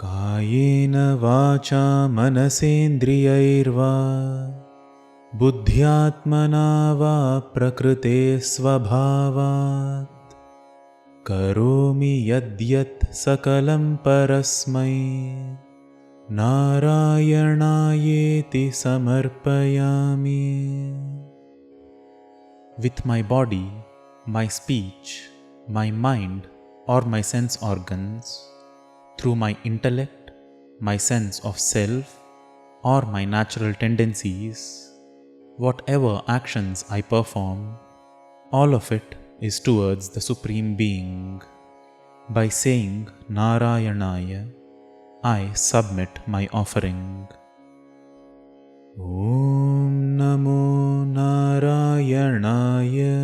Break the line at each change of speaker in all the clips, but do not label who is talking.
कायेन वाचा मनसेन्द्रियैर्वा बुद्ध्यात्मना वा प्रकृते स्वभावात् करोमि यद्यत् सकलं परस्मै नारायणायेति समर्पयामि. With my body, my speech, my mind or my sense organs, through my intellect, my sense of self or my natural tendencies, whatever actions I perform, all of it is towards the Supreme Being. By saying Narayanaya, I submit my offering. Om Namo Narayanaya.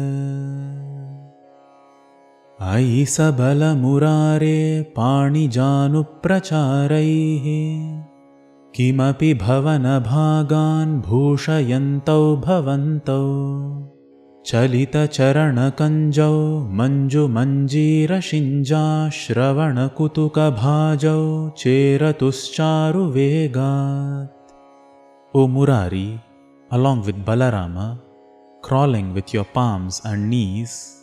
Ayi sabala murare panijanupracharaiः kimapi bhavana bhagan bhushayantau bhavantau chalita charana kanjau manju manjira shinja shravana kutuka bhajau cheratuscharu vegat. O Murari, along with Balarama, crawling with your palms and knees,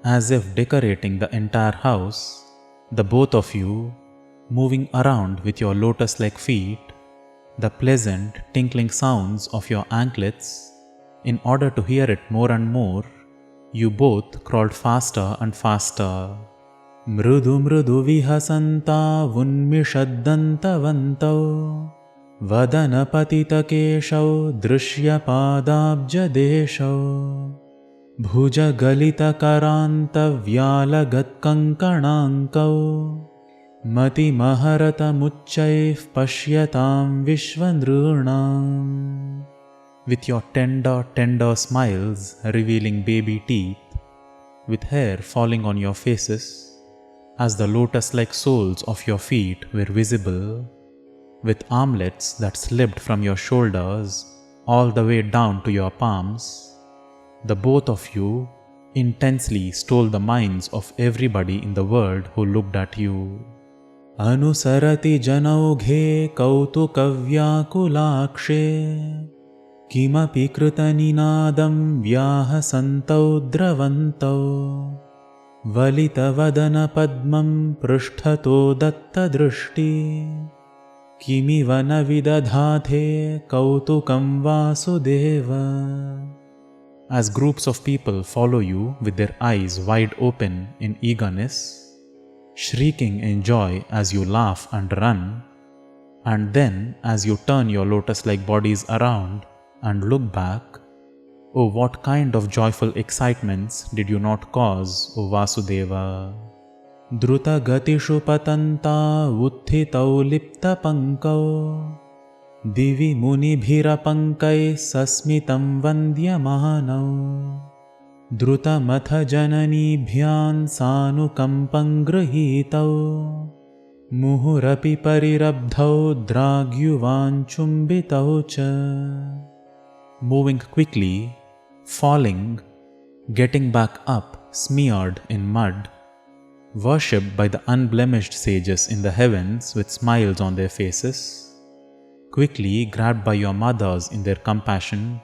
as if decorating the entire house, the both of you, moving around with your lotus-like feet, the pleasant tinkling sounds of your anklets, in order to hear it more and more, you both crawled faster and faster. Mrudu mrudu vihasanta unmishadantavantau vadanapatikeshau drishypadabjadeshau bhujagalitakarantavyaalagatkankanankau matimaharatamuchchaif pashyatam vishvanrunam. With your tender, tender smiles revealing baby teeth, with hair falling on your faces, as the lotus-like soles of your feet were visible, with armlets that slipped from your shoulders all the way down to your palms, the both of you intensely stole the minds of everybody in the world who looked at you. Anusarati janaughe kautukavyakulākshe kimapi krutaninādam vyāhasantau dravantau valitavadana padmam prishṭhato dattadrishti kimiva na vidadhāte kautukam vasudeva. As groups of people follow you with their eyes wide open in eagerness, shrieking in joy as you laugh and run, and then as you turn your lotus-like bodies around and look back, oh, what kind of joyful excitements did you not cause, O Vasudeva? Druta gatishu patanta utthitau lipta pankau divi munibhirapankai sasmitam vandyamanau druta matha jananibhyan sanukampam grihitau muhurapi parirabdhau dragyuvanchumbitau cha. Moving quickly, falling, getting back up smeared in mud, worshipped by the unblemished sages in the heavens with smiles on their faces, quickly grabbed by your mothers in their compassion,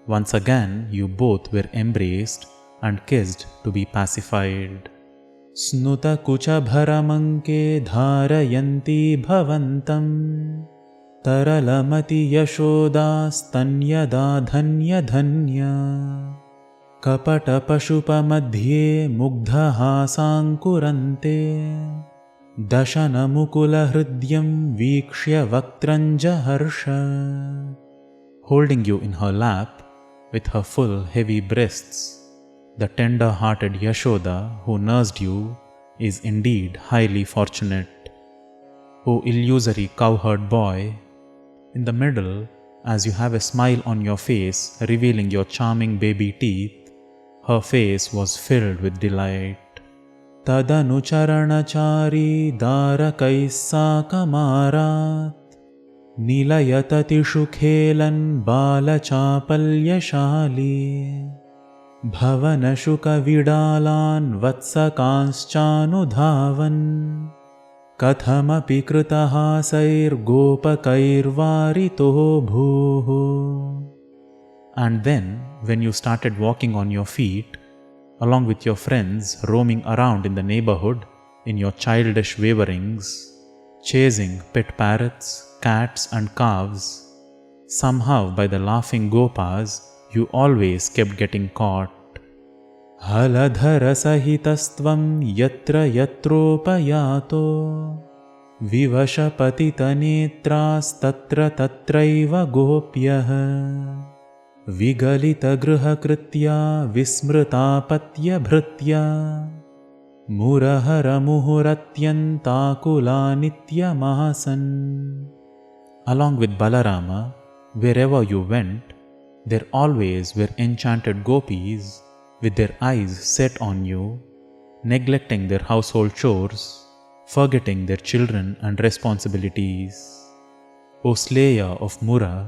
once again you both were embraced and kissed to be pacified. Snuta kucha bharamanke dharayanti bhavantam taralamati yashoda stanyada dhanya dhanya kapata pashupa madhye mugdhahasankurante dashana mukula hridyam vikshya vaktranja harsha. Holding you in her lap with her full heavy breasts, the tender-hearted Yashoda who nursed you is indeed highly fortunate. O illusory cowherd boy, in the middle, as you have a smile on your face revealing your charming baby teeth, her face was filled with delight. Tadanu charanachari darakais sakamarat nilayatatishu khelan bala chapalyashali bhavanashuka vidalan vatsakanschanudhavan kathamapi kritahasairgopakairvarito bhuh. And then, when you started walking on your feet, along with your friends roaming around in the neighborhood in your childish waverings, chasing pet parrots, cats and calves, somehow by the laughing gopas, you always kept getting caught. Haladharasahitasthvam yatra yatropayato vivashapatitanetras tatra tatraiva gopyah vigalita grihakritya vismrtapatya bhritya murahara muhuratyantakula nityamahasan. Along with Balarama, wherever you went, there always were enchanted gopis with their eyes set on you, neglecting their household chores, forgetting their children and responsibilities. O slayer of Mura,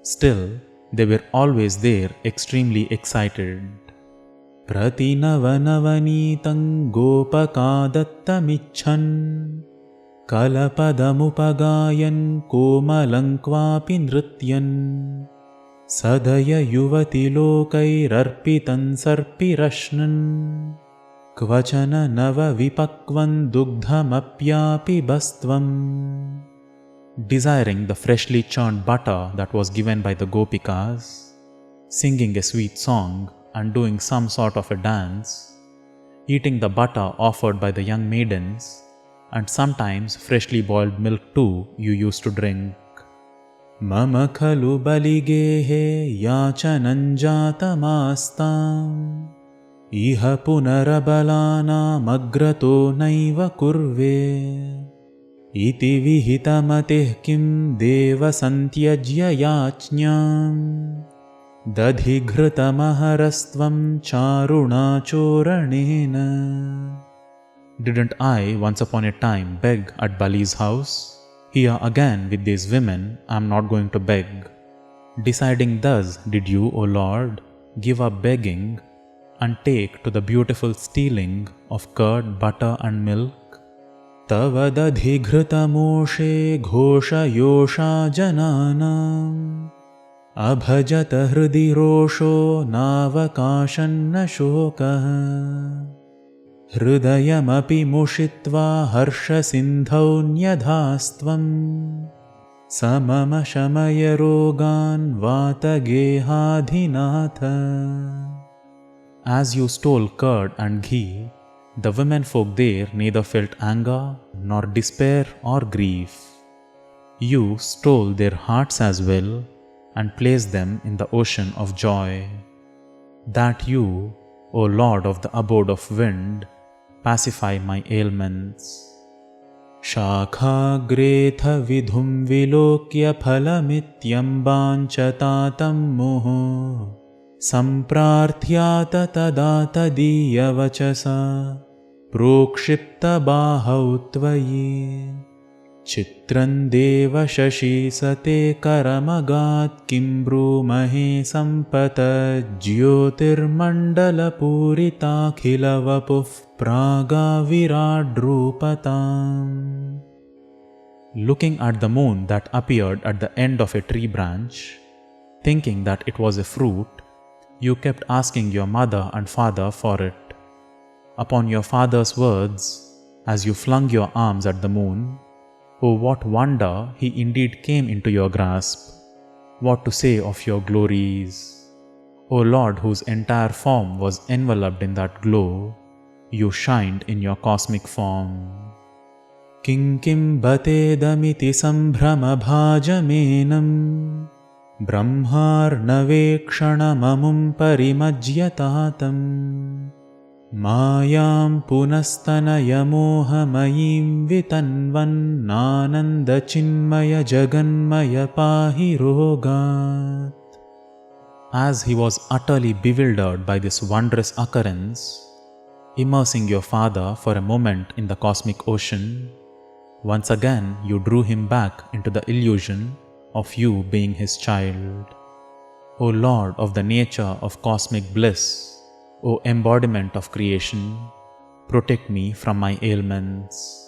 still they were always there, extremely excited. Pratinavanavanitang gopakadattamichan kalapadamupagayan komalankvapi nrityan sadaya yuvati lokairarpitan sarpirashnan kvachana nava vipakvan dugdhamapyapi bastvam. Desiring the freshly churned butter that was given by the gopikas, singing a sweet song and doing some sort of a dance, eating the butter offered by the young maidens, and sometimes freshly boiled milk too you used to drink. Mama khalu baligehe yachananjatamastam iha punarabalana magrato naiva kurve iti vihitamateh kim deva santyajya yachnyam dadhighritamaharastvam charuna choranena. Didn't I once upon a time beg at Bali's house? Here again with these women I am not going to beg. Deciding thus, did you, O Lord, give up begging and take to the beautiful stealing of curd, butter and milk? Tava dadhighritamoshe ghosha yosha jananam abhajata hridi rosho navakashanna shokah hridayamapi mushitva harsha sindhau nyadhastvam samama shamaya rogan vata gehadhinatha. As you stole curd and ghee, the women folk there neither felt anger nor despair or grief. You stole their hearts as well and placed them in the ocean of joy. That you, O Lord of the abode of wind, pacify my ailments. Shakhagretha vidhum vilokya phalamityam banchatatam moho samprarthyata tadata diya vachasa prokshipta bahau tvayi chitran deva shashi sate karamagat kimbru mahe sampata jyotirmandala purita khila vapuf praga viradrupatam. Looking at the moon that appeared at the end of a tree branch, thinking that it was a fruit, you kept asking your mother and father for it. Upon your father's words, as you flung your arms at the moon, oh, what wonder he indeed came into your grasp! What to say of your glories! O Lord, whose entire form was enveloped in that glow, you shined in your cosmic form. Kim kim batedamiti sambhrama bhajamenam brahmarnavekshanamamum parimajyatatam Mayam punastanayamohamayim vitanvan nananda chinmaya jaganmaya pahi rogat. As he was utterly bewildered by this wondrous occurrence, immersing your father for a moment in the cosmic ocean, once again you drew him back into the illusion of you being his child. O Lord of the nature of cosmic bliss, O embodiment of creation, protect me from my ailments.